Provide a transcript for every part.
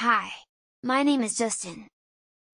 Hi! My name is Justin.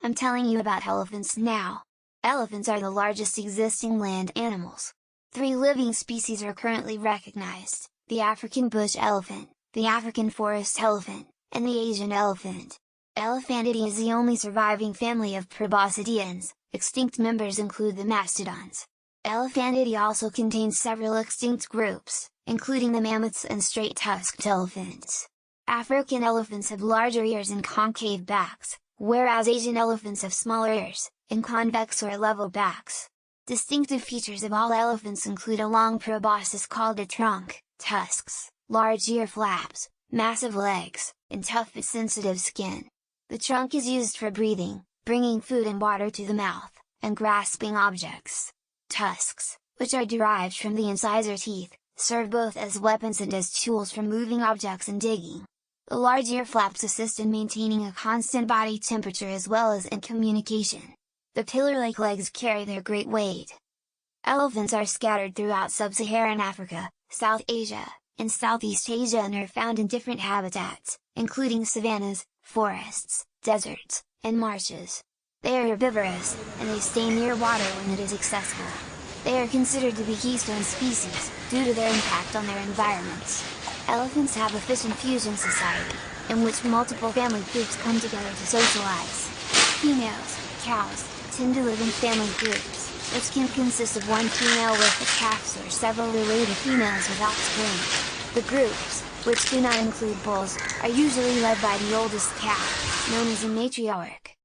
I'm telling you about elephants now. Elephants are the largest existing land animals. 3 living species are currently recognized: the African bush elephant, the African forest elephant, and the Asian elephant. Elephantidae is the only surviving family of proboscideans. Extinct members include the mastodons. Elephantidae also contains several extinct groups, including the mammoths and straight-tusked elephants. African elephants have larger ears and concave backs, whereas Asian elephants have smaller ears, and convex or level backs. Distinctive features of all elephants include a long proboscis called a trunk, tusks, large ear flaps, massive legs, and tough but sensitive skin. The trunk is used for breathing, bringing food and water to the mouth, and grasping objects. Tusks, which are derived from the incisor teeth, serve both as weapons and as tools for moving objects and digging. The large ear flaps assist in maintaining a constant body temperature as well as in communication. The pillar-like legs carry their great weight. Elephants are scattered throughout sub-Saharan Africa, South Asia, and Southeast Asia and are found in different habitats, including savannas, forests, deserts, and marshes. They are herbivorous, and they stay near water when it is accessible. They are considered to be keystone species, due to their impact on their environments. Elephants have a fish and fusion society, in which multiple family groups come together to socialize. Females, cows, tend to live in family groups, which can consist of one female with a calf or several related females with offspring. The groups, which do not include bulls, are usually led by the oldest calf, known as a matriarch.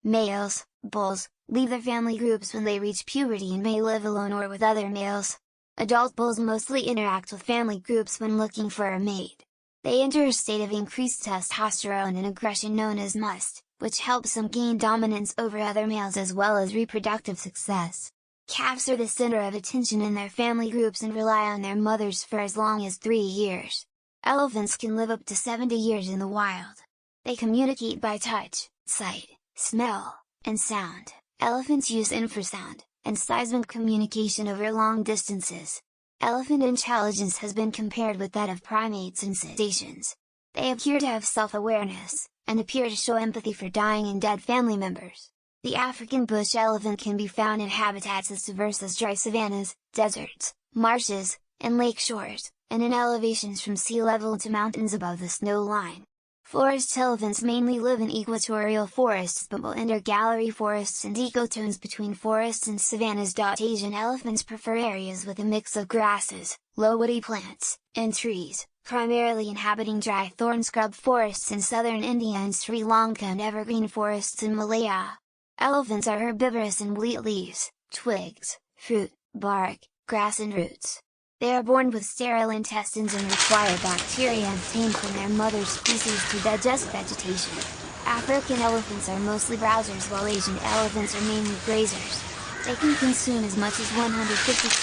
Males, bulls, leave their family groups when they reach puberty and may live alone or with other males. Adult bulls mostly interact with family groups when looking for a mate. They enter a state of increased testosterone and aggression known as must, which helps them gain dominance over other males as well as reproductive success. Calves are the center of attention in their family groups and rely on their mothers for as long as 3 years. Elephants can live up to 70 years in the wild. They communicate by touch, sight, smell, and sound. Elephants use infrasound and seismic communication over long distances. Elephant intelligence has been compared with that of primates and cetaceans. They appear to have self-awareness, and appear to show empathy for dying and dead family members. The African bush elephant can be found in habitats as diverse as dry savannas, deserts, marshes, and lake shores, and in elevations from sea level to mountains above the snow line. Forest elephants mainly live in equatorial forests but will enter gallery forests and ecotones between forests and savannas. Asian elephants prefer areas with a mix of grasses, low woody plants, and trees, primarily inhabiting dry thorn scrub forests in southern India and Sri Lanka and evergreen forests in Malaya. Elephants are herbivorous and will eat leaves, twigs, fruit, bark, grass and roots. They are born with sterile intestines and require bacteria obtained from their mother species to digest vegetation. African elephants are mostly browsers while Asian elephants are mainly grazers. They can consume as much as 150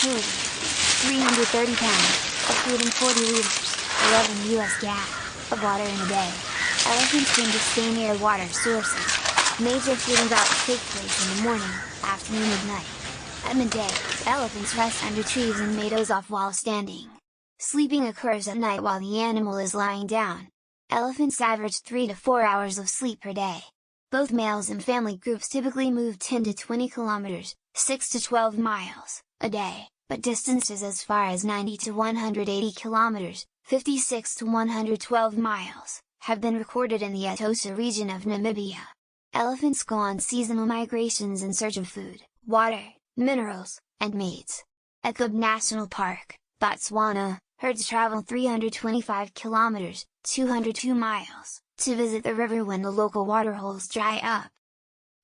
kilograms, 330 pounds, of food and 40 liters, 11 US gallons, of water in a day. Elephants tend to stay near water sources. Major feeding bouts take place in the morning, afternoon and night. At midday, elephants rest under trees and may doze off while standing. Sleeping occurs at night while the animal is lying down. Elephants average 3 to 4 hours of sleep per day. Both males and family groups typically move 10 to 20 kilometers, 6 to 12 miles, a day, but distances as far as 90 to 180 kilometers, 56 to 112 miles, have been recorded in the Etosha region of Namibia. Elephants go on seasonal migrations in search of food, water, minerals, and mates. At Kub National Park, Botswana, herds travel 325 kilometers, 202 miles, to visit the river when the local waterholes dry up.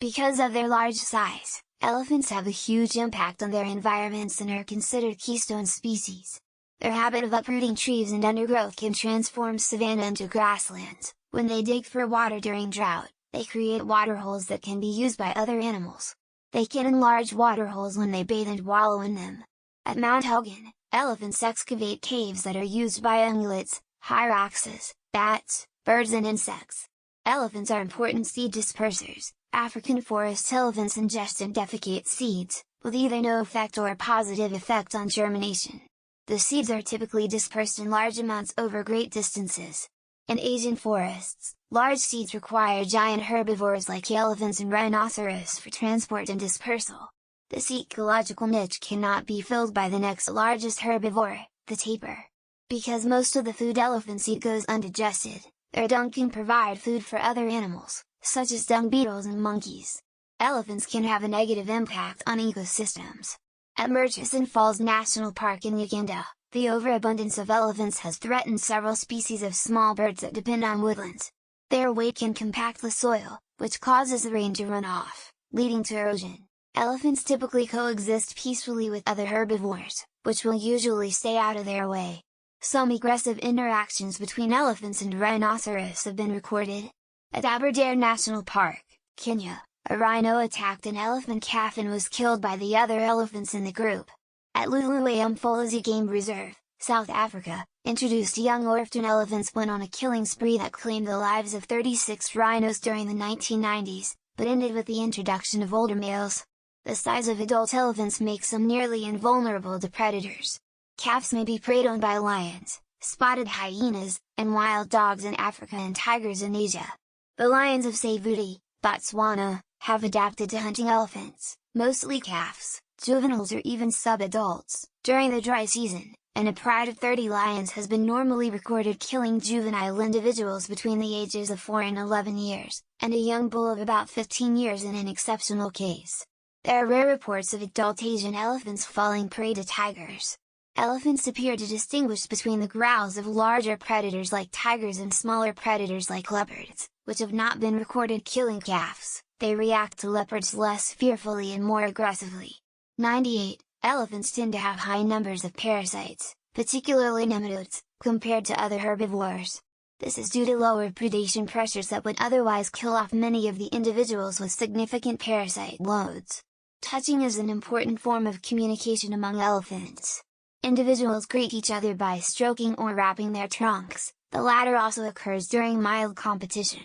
Because of their large size, elephants have a huge impact on their environments and are considered keystone species. Their habit of uprooting trees and undergrowth can transform savanna into grasslands. When they dig for water during drought, they create waterholes that can be used by other animals. They can enlarge waterholes when they bathe and wallow in them. At Mount Elgin, elephants excavate caves that are used by ungulates, hyraxes, bats, birds and insects. Elephants are important seed dispersers. African forest elephants ingest and defecate seeds, with either no effect or a positive effect on germination. The seeds are typically dispersed in large amounts over great distances. In Asian forests, Large seeds require giant herbivores like elephants and rhinoceros for transport and dispersal. This ecological niche cannot be filled by the next largest herbivore, the tapir. Because most of the food elephants eat goes undigested, their dung can provide food for other animals, such as dung beetles and monkeys. Elephants can have a negative impact on ecosystems. At Murchison Falls National Park in Uganda, the overabundance of elephants has threatened several species of small birds that depend on woodlands. Their weight can compact the soil, which causes the rain to run off, leading to erosion. Elephants typically coexist peacefully with other herbivores, which will usually stay out of their way. Some aggressive interactions between elephants and rhinoceros have been recorded. At Aberdare National Park, Kenya, a rhino attacked an elephant calf and was killed by the other elephants in the group. At Luluayampolasi Game Reserve, South Africa, introduced young orphan elephants went on a killing spree that claimed the lives of 36 rhinos during the 1990s, but ended with the introduction of older males. The size of adult elephants makes them nearly invulnerable to predators. Calves may be preyed on by lions, spotted hyenas, and wild dogs in Africa and tigers in Asia. The lions of Savuti, Botswana, have adapted to hunting elephants, mostly calves, juveniles or even sub-adults, during the dry season, and a pride of 30 lions has been normally recorded killing juvenile individuals between the ages of 4 and 11 years, and a young bull of about 15 years in an exceptional case. There are rare reports of adult Asian elephants falling prey to tigers. Elephants appear to distinguish between the growls of larger predators like tigers and smaller predators like leopards, which have not been recorded killing calves. They react to leopards less fearfully and more aggressively. 98. Elephants tend to have high numbers of parasites, particularly nematodes, compared to other herbivores. This is due to lower predation pressures that would otherwise kill off many of the individuals with significant parasite loads. Touching is an important form of communication among elephants. Individuals greet each other by stroking or wrapping their trunks, the latter also occurs during mild competition.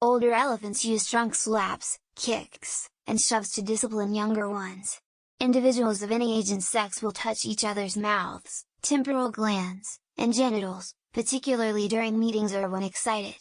Older elephants use trunk slaps, kicks, and shoves to discipline younger ones. Individuals of any age and sex will touch each other's mouths, temporal glands, and genitals, particularly during meetings or when excited.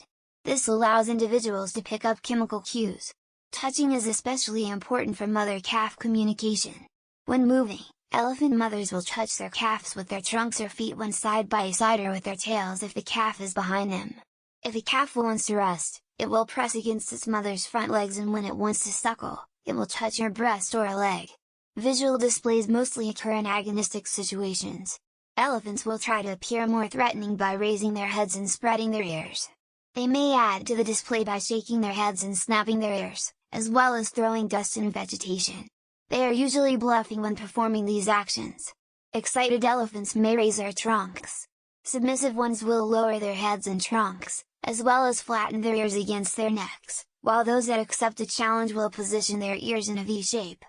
This allows individuals to pick up chemical cues. Touching is especially important for mother-calf communication. When moving, elephant mothers will touch their calves with their trunks or feet when side by side or with their tails if the calf is behind them. If a calf wants to rest, it will press against its mother's front legs, and when it wants to suckle, it will touch her breast or a leg. Visual displays mostly occur in agonistic situations. Elephants will try to appear more threatening by raising their heads and spreading their ears. They may add to the display by shaking their heads and snapping their ears, as well as throwing dust and vegetation. They are usually bluffing when performing these actions. Excited elephants may raise their trunks. Submissive ones will lower their heads and trunks, as well as flatten their ears against their necks, while those that accept a challenge will position their ears in a V shape.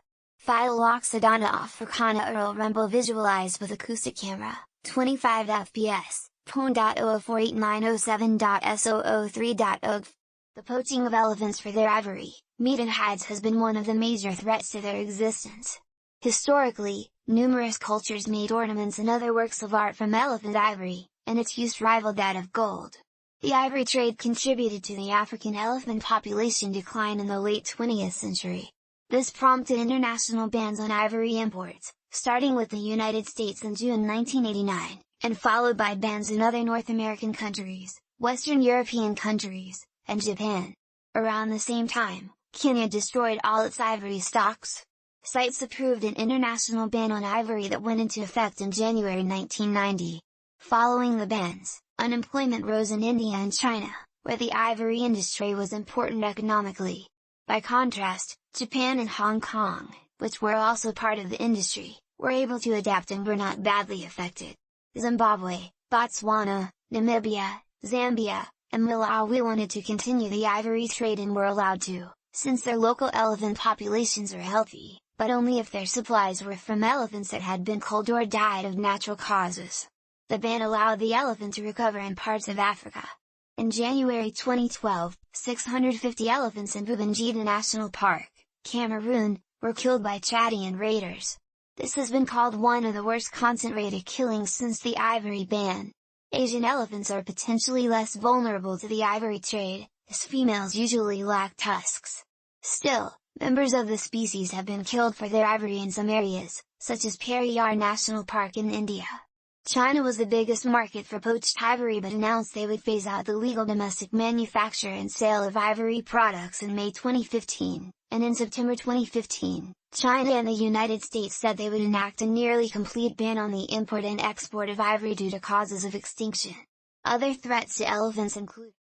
Phyloxodonta africana Earl Rumble visualized with acoustic camera, 25 fps, pwn.0489007.S003.OGF. The poaching of elephants for their ivory, meat and hides has been one of the major threats to their existence. Historically, numerous cultures made ornaments and other works of art from elephant ivory, and its use rivaled that of gold. The ivory trade contributed to the African elephant population decline in the late 20th century. This prompted international bans on ivory imports, starting with the United States in June 1989, and followed by bans in other North American countries, Western European countries, and Japan. Around the same time, Kenya destroyed all its ivory stocks. CITES approved an international ban on ivory that went into effect in January 1990. Following the bans, unemployment rose in India and China, where the ivory industry was important economically. By contrast, Japan and Hong Kong, which were also part of the industry, were able to adapt and were not badly affected. Zimbabwe, Botswana, Namibia, Zambia, and Malawi wanted to continue the ivory trade and were allowed to, since their local elephant populations are healthy, but only if their supplies were from elephants that had been culled or died of natural causes. The ban allowed the elephant to recover in parts of Africa. In January 2012, 650 elephants in Babangida National Park, Cameroon, were killed by Chadian raiders. This has been called one of the worst concentrated killings since the ivory ban. Asian elephants are potentially less vulnerable to the ivory trade, as females usually lack tusks. Still, members of the species have been killed for their ivory in some areas, such as Periyar National Park in India. China was the biggest market for poached ivory but announced they would phase out the legal domestic manufacture and sale of ivory products in May 2015, and in September 2015, China and the United States said they would enact a nearly complete ban on the import and export of ivory due to causes of extinction. Other threats to elephants include